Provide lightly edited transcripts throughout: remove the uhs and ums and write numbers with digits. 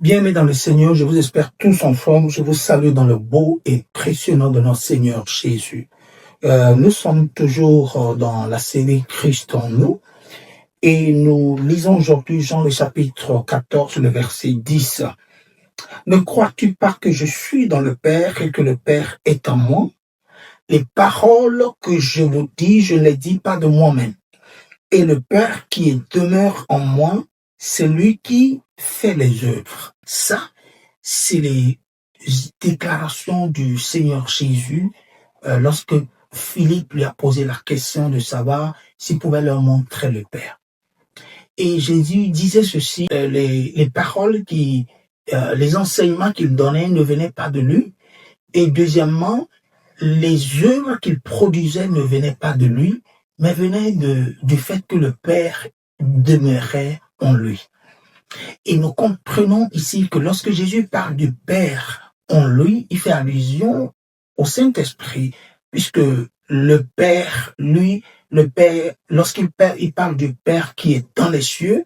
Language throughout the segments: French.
Bien-aimés dans le Seigneur, je vous espère tous en forme. Je vous salue dans le beau et précieux nom de notre Seigneur Jésus. Nous sommes toujours dans la série Christ en nous et nous lisons aujourd'hui Jean le chapitre 14, le verset 10. Ne crois-tu pas que je suis dans le Père et que le Père est en moi? Les paroles que je vous dis, je ne les dis pas de moi-même. Et le Père qui demeure en moi, c'est lui qui fait les œuvres. Ça, c'est les déclarations du Seigneur Jésus lorsque Philippe lui a posé la question de savoir s'il pouvait leur montrer le Père. Et Jésus disait ceci, les paroles les enseignements qu'il donnait ne venaient pas de lui. Et deuxièmement, les œuvres qu'il produisait ne venaient pas de lui, mais venaient du fait que le Père demeurait en lui. Et nous comprenons ici que lorsque Jésus parle du Père en lui, il fait allusion au Saint-Esprit, puisque le Père, lui, le Père, il parle du Père qui est dans les cieux,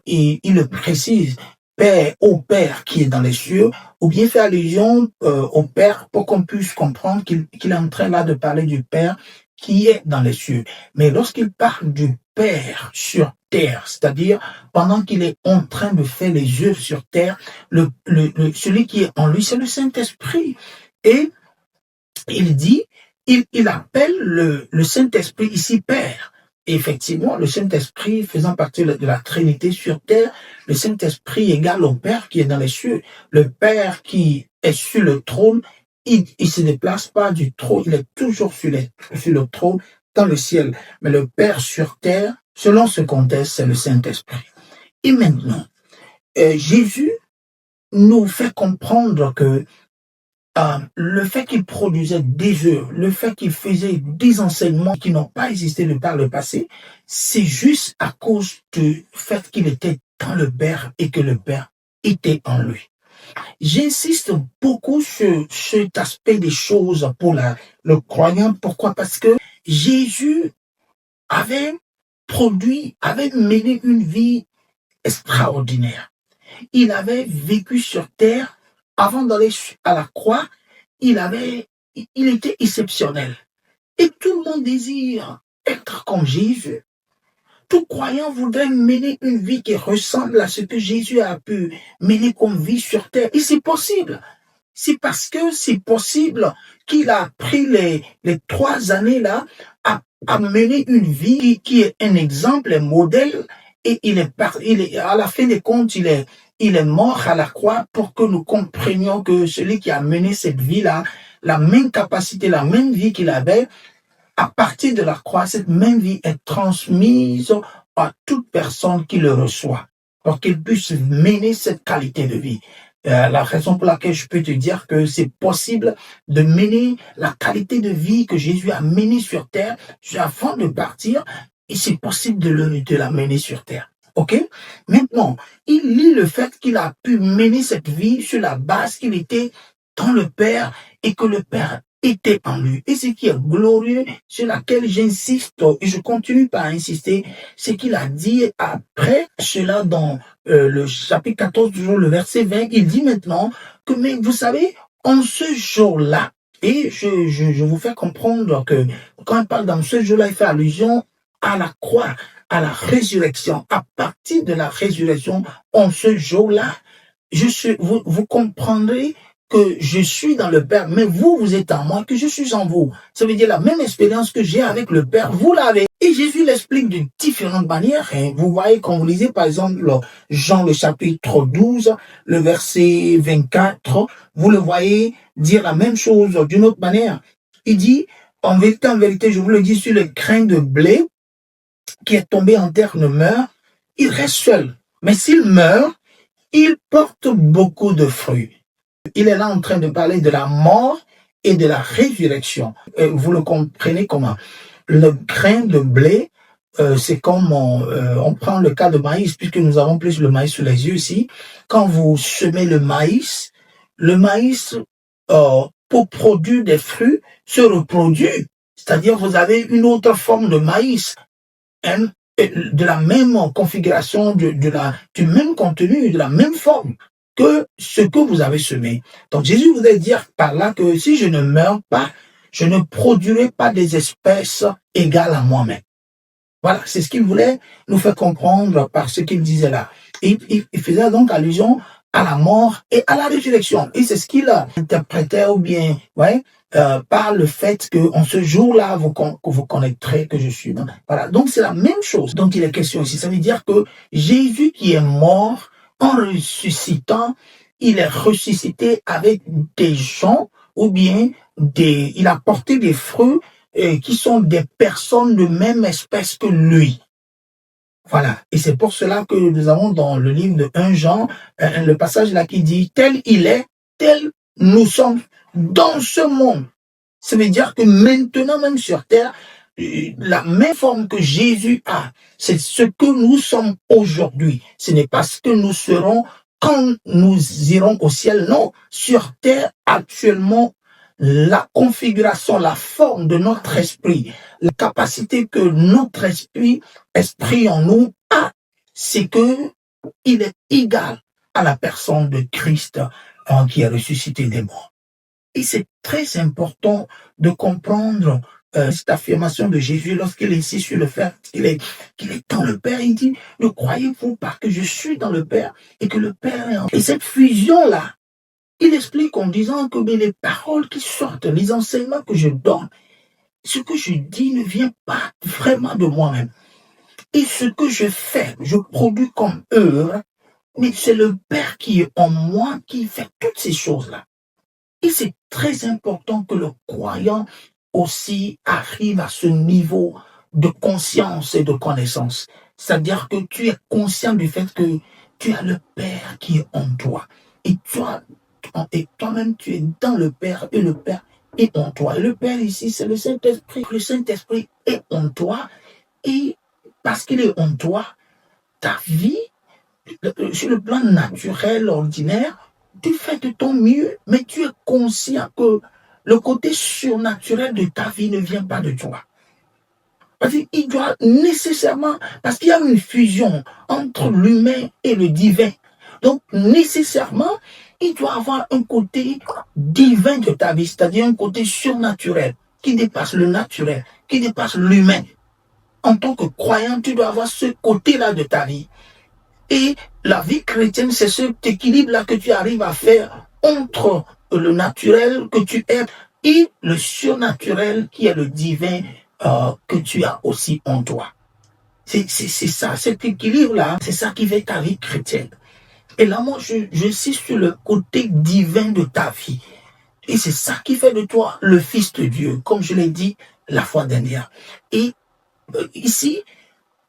il le précise, Père, au Père qui est dans les cieux, ou bien fait allusion au Père pour qu'on puisse comprendre qu'il est en train là de parler du Père qui est dans les cieux. Mais lorsqu'il parle du Père sur terre, c'est-à-dire pendant qu'il est en train de faire les œuvres sur terre, celui qui est en lui, c'est le Saint-Esprit. Et il dit, il appelle le Saint-Esprit ici Père. Et effectivement, le Saint-Esprit faisant partie de la Trinité sur terre, le Saint-Esprit égale au Père qui est dans les cieux. Le Père qui est sur le trône, il se déplace pas du trône, il est toujours sur le trône dans le ciel. Mais le Père sur terre, selon ce contexte, c'est le Saint-Esprit. Et maintenant, Jésus nous fait comprendre que le fait qu'il produisait des œuvres, le fait qu'il faisait des enseignements qui n'ont pas existé par le passé, c'est juste à cause du fait qu'il était dans le Père et que le Père était en lui. J'insiste beaucoup sur cet aspect des choses pour le croyant. Pourquoi? Parce que Jésus avait mené une vie extraordinaire. Il avait vécu sur terre avant d'aller à la croix. Il était exceptionnel. Et tout le monde désire être comme Jésus. Tout croyant voudrait mener une vie qui ressemble à ce que Jésus a pu mener comme vie sur terre. Et c'est possible. C'est parce que c'est possible qu'il a pris les 3 années là à mener une vie qui est un exemple, un modèle. Et à la fin des comptes, il est mort à la croix pour que nous comprenions que celui qui a mené cette vie-là, la même capacité, la même vie qu'il avait, à partir de la croix, cette même vie est transmise à toute personne qui le reçoit, pour qu'il puisse mener cette qualité de vie. La raison pour laquelle je peux te dire que c'est possible de mener la qualité de vie que Jésus a menée sur terre avant de partir, et c'est possible de la mener sur terre. Ok? Maintenant, il lit le fait qu'il a pu mener cette vie sur la base qu'il était dans le Père et que le Père était en lui. Et ce qui est glorieux, sur laquelle j'insiste, et je continue par insister, c'est qu'il a dit après cela dans le chapitre 14, toujours le verset 20, il dit maintenant que, mais vous savez, en ce jour-là, et je vous fais comprendre que quand il parle dans ce jour-là, il fait allusion à la croix, à la résurrection. À partir de la résurrection, en ce jour-là, vous comprendrez que je suis dans le Père, mais vous êtes en moi, que je suis en vous. Ça veut dire la même expérience que j'ai avec le Père, vous l'avez. Et Jésus l'explique de différentes manières. Hein. Vous voyez, quand vous lisez par exemple Jean le chapitre 12, le verset 24, vous le voyez dire la même chose d'une autre manière. Il dit, en vérité, je vous le dis, sur le grain de blé qui est tombé en terre ne meurt, il reste seul. Mais s'il meurt, il porte beaucoup de fruits. Il est là en train de parler de la mort et de la résurrection. Vous le comprenez comment? Le grain de blé, c'est comme on prend le cas de maïs, puisque nous avons plus le maïs sous les yeux ici. Quand vous semez le maïs pour produire des fruits, se reproduit. C'est-à-dire vous avez une autre forme de maïs, de la même configuration, du même contenu, de la même forme. que ce que vous avez semé. Donc Jésus voulait dire par là que si je ne meurs pas, je ne produirai pas des espèces égales à moi-même. Voilà, c'est ce qu'il voulait nous faire comprendre par ce qu'il disait là. Il faisait donc allusion à la mort et à la résurrection. Et c'est ce qu'il interprétait ou bien, ouais, par le fait que en ce jour-là, vous connaîtrez que je suis. Voilà, donc c'est la même chose dont il est question ici. Ça veut dire que Jésus qui est mort, en ressuscitant, il est ressuscité avec des gens ou bien il a porté des fruits qui sont des personnes de même espèce que lui. Voilà. Et c'est pour cela que nous avons dans le livre de 1 Jean, le passage là qui dit, tel il est, tel nous sommes dans ce monde. Ça veut dire que maintenant même sur terre, la même forme que Jésus a, c'est ce que nous sommes aujourd'hui. Ce n'est pas ce que nous serons quand nous irons au ciel. Non, sur terre actuellement, la configuration, la forme de notre esprit, la capacité que notre esprit en nous a, c'est que il est égal à la personne de Christ qui est ressuscité des morts. Et c'est très important de comprendre cette affirmation de Jésus lorsqu'il insiste sur le fait qu'il est dans le Père. Il dit, ne croyez-vous pas que je suis dans le Père et que le Père est en moi. Et cette fusion-là, il explique en disant que les paroles qui sortent, les enseignements que je donne, ce que je dis ne vient pas vraiment de moi-même. Et ce que je fais, je produis comme œuvre, mais c'est le Père qui est en moi qui fait toutes ces choses-là. Et c'est très important que le croyant aussi arrive à ce niveau de conscience et de connaissance. C'est-à-dire que tu es conscient du fait que tu as le Père qui est en toi. Et toi-même, tu es dans le Père et le Père est en toi. Et le Père ici, c'est le Saint-Esprit. Le Saint-Esprit est en toi et parce qu'il est en toi, ta vie, sur le plan naturel, ordinaire, tu fais de ton mieux, mais tu es conscient que le côté surnaturel de ta vie ne vient pas de toi. Parce qu'il doit nécessairement, parce qu'il y a une fusion entre l'humain et le divin. Donc, nécessairement, il doit avoir un côté divin de ta vie, c'est-à-dire un côté surnaturel, qui dépasse le naturel, qui dépasse l'humain. En tant que croyant, tu dois avoir ce côté-là de ta vie. Et la vie chrétienne, c'est cet équilibre-là que tu arrives à faire entre le naturel que tu es et le surnaturel qui est le divin que tu as aussi en toi. C'est ça, cet équilibre-là, c'est ça qui fait ta vie chrétienne. Et là, moi, je suis sur le côté divin de ta vie. Et c'est ça qui fait de toi le Fils de Dieu, comme je l'ai dit la fois dernière. Et ici,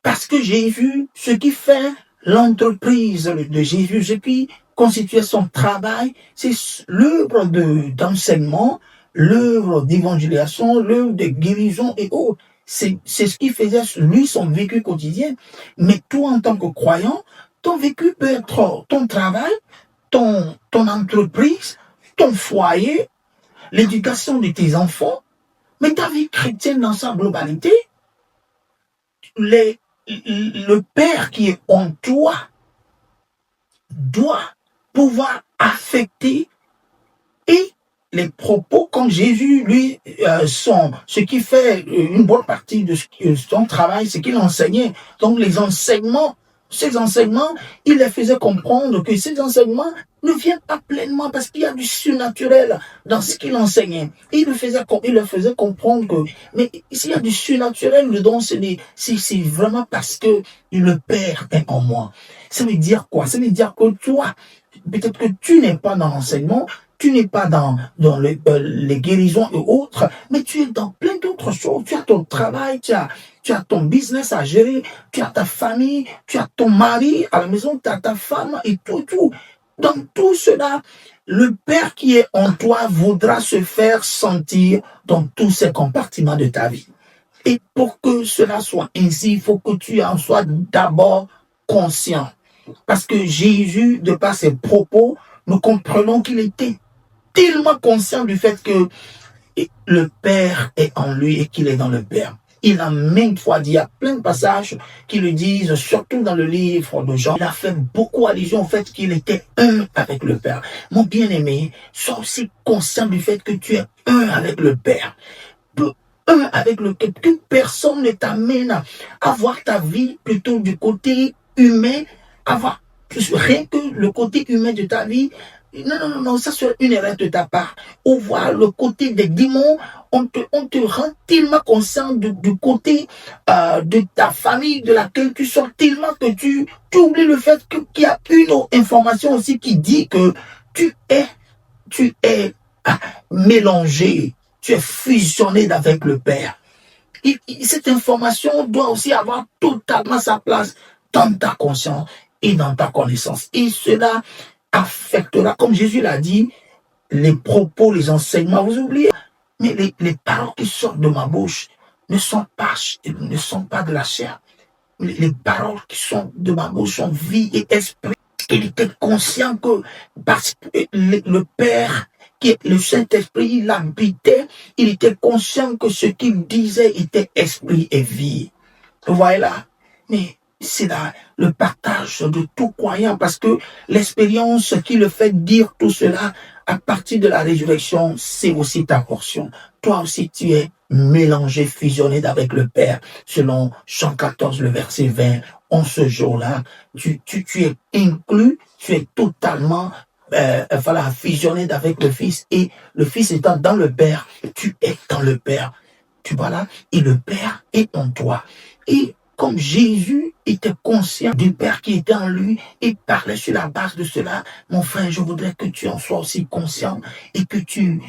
parce que j'ai vu ce qui fait l'entreprise de Jésus, ce qui constituait son travail, c'est l'œuvre d'enseignement, l'œuvre d'évangélisation, l'œuvre de guérison et autres. C'est ce qui faisait, lui, son vécu quotidien. Mais toi, en tant que croyant, ton vécu peut être ton travail, ton entreprise, ton foyer, l'éducation de tes enfants, mais ta vie chrétienne dans sa globalité, le Père qui est en toi doit pouvoir affecter et les propos, comme Jésus, lui, ce qui fait une bonne partie de son travail, c'est qu'il enseignait. Donc les enseignements, ces enseignements, il les faisait comprendre que ces enseignements ne viennent pas pleinement parce qu'il y a du surnaturel dans ce qu'il enseignait. Et il le faisait comprendre que, mais s'il y a du surnaturel dedans, c'est vraiment parce que le Père est en moi. Ça veut dire quoi? Ça veut dire que toi, peut-être que tu n'es pas dans l'enseignement, tu n'es pas dans les guérisons et autres, mais tu es dans plein d'autres choses. Tu as ton travail, tu as ton business à gérer, tu as ta famille, tu as ton mari à la maison, tu as ta femme et tout. Dans tout cela, le Père qui est en toi voudra se faire sentir dans tous ces compartiments de ta vie. Et pour que cela soit ainsi, il faut que tu en sois d'abord conscient. Parce que Jésus, de par ses propos, nous comprenons qu'il était tellement conscient du fait que le Père est en lui et qu'il est dans le Père. Il a maintes fois dit, il y a plein de passages qui le disent, surtout dans le livre de Jean. Il a fait beaucoup allusion au fait qu'il était un avec le Père. Mon bien-aimé, sois aussi conscient du fait que tu es un avec le Père. Un avec le Père. Que personne ne t'amène à voir ta vie plutôt du côté humain, avoir rien que le côté humain de ta vie. Non, ça c'est une erreur de ta part. Ou voir le côté des démons, on te rend tellement conscient du côté de ta famille, de laquelle tu sors, tellement que tu oublies le fait qu'il y a une autre information aussi qui dit que tu es mélangé, tu es fusionné avec le Père. Cette information doit aussi avoir totalement sa place dans ta conscience et dans ta connaissance. Et cela affectera, comme Jésus l'a dit, les propos, les enseignements, vous oubliez. Mais les paroles qui sortent de ma bouche ne sont pas de la chair. Les paroles qui sont de ma bouche sont vie et esprit. Il était conscient que parce que le Père, qui est le Saint-Esprit, l'habitait, il était conscient que ce qu'il disait était esprit et vie. Vous voyez là? Mais c'est là le partage de tout croyant, parce que l'expérience qui le fait dire tout cela à partir de la résurrection, c'est aussi ta portion. Toi aussi, tu es mélangé, fusionné avec le Père, selon Jean 14, le verset 20. En ce jour-là, tu es inclus, tu es totalement fusionné avec le Fils, et le Fils étant dans le Père, tu es dans le Père. Tu vois là? Et le Père est en toi. Et comme Jésus était conscient du Père qui était en lui et parlait sur la base de cela, mon frère, je voudrais que tu en sois aussi conscient et que tu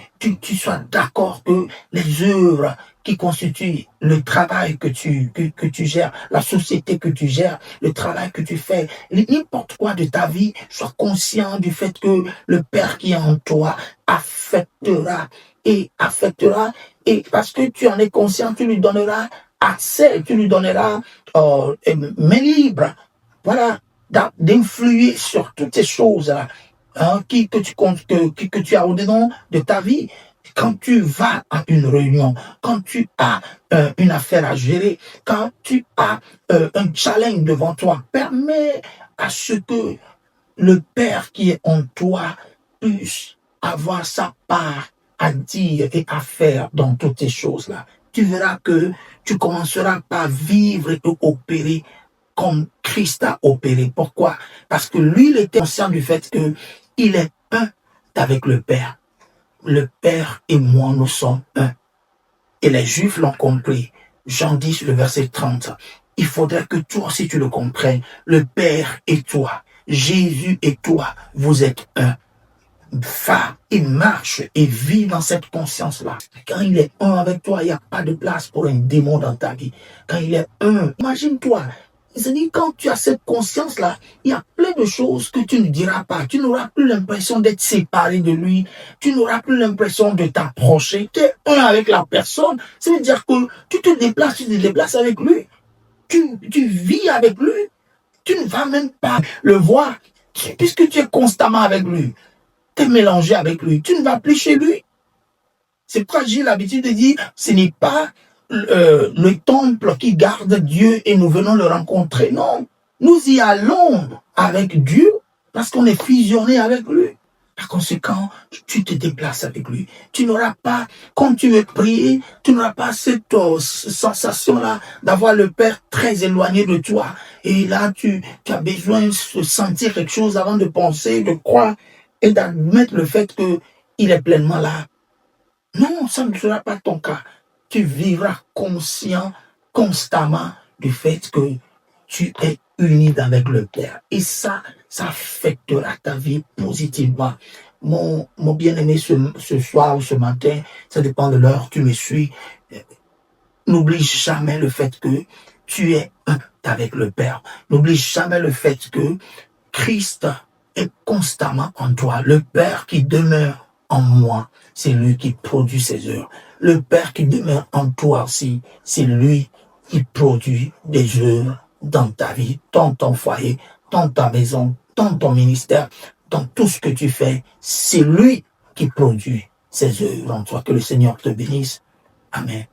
sois d'accord que les œuvres qui constituent le travail que tu gères, la société que tu gères, le travail que tu fais, n'importe quoi de ta vie, sois conscient du fait que le Père qui est en toi affectera, et parce que tu en es conscient, tu lui donneras accès, tu lui donneras main libre, voilà, d'influer sur toutes ces choses-là que tu as au-dedans de ta vie. Quand tu vas à une réunion, quand tu as une affaire à gérer, quand tu as un challenge devant toi, permets à ce que le Père qui est en toi puisse avoir sa part à dire et à faire dans toutes ces choses-là. Tu verras que tu commenceras par vivre et opérer comme Christ a opéré. Pourquoi? Parce que lui, il était conscient du fait qu'il est un avec le Père. Le Père et moi, nous sommes un. Et les Juifs l'ont compris. Jean 10, le verset 30. Il faudrait que toi aussi tu le comprennes. Le Père et toi, Jésus et toi, vous êtes un. Il marche et vit dans cette conscience-là. Quand il est un avec toi, il n'y a pas de place pour un démon dans ta vie. Quand il est un, imagine-toi, c'est-à-dire quand tu as cette conscience-là, il y a plein de choses que tu ne diras pas. Tu n'auras plus l'impression d'être séparé de lui. Tu n'auras plus l'impression de t'approcher. Tu es un avec la personne. Ça veut dire que tu te déplaces avec lui. Tu vis avec lui. Tu ne vas même pas le voir puisque tu es constamment avec lui. Tu es mélangé avec lui. Tu ne vas plus chez lui. C'est pourquoi j'ai l'habitude de dire, ce n'est pas le temple qui garde Dieu et nous venons le rencontrer. Non, nous y allons avec Dieu parce qu'on est fusionné avec lui. Par conséquent, tu te déplaces avec lui. Tu n'auras pas, quand tu veux prier, tu n'auras pas cette sensation-là d'avoir le Père très éloigné de toi. Et là, tu as besoin de sentir quelque chose avant de penser, de croire et d'admettre le fait qu'il est pleinement là. Non, ça ne sera pas ton cas. Tu vivras conscient constamment du fait que tu es uni avec le Père. Et ça affectera ta vie positivement. Mon bien-aimé, ce soir ou ce matin, ça dépend de l'heure, tu me suis. N'oublie jamais le fait que tu es un avec le Père. N'oublie jamais le fait que Christ est constamment en toi. Le Père qui demeure en moi, c'est lui qui produit ses œuvres. Le Père qui demeure en toi aussi, c'est lui qui produit des œuvres dans ta vie, dans ton foyer, dans ta maison, dans ton ministère, dans tout ce que tu fais. C'est lui qui produit ses œuvres en toi. Que le Seigneur te bénisse. Amen.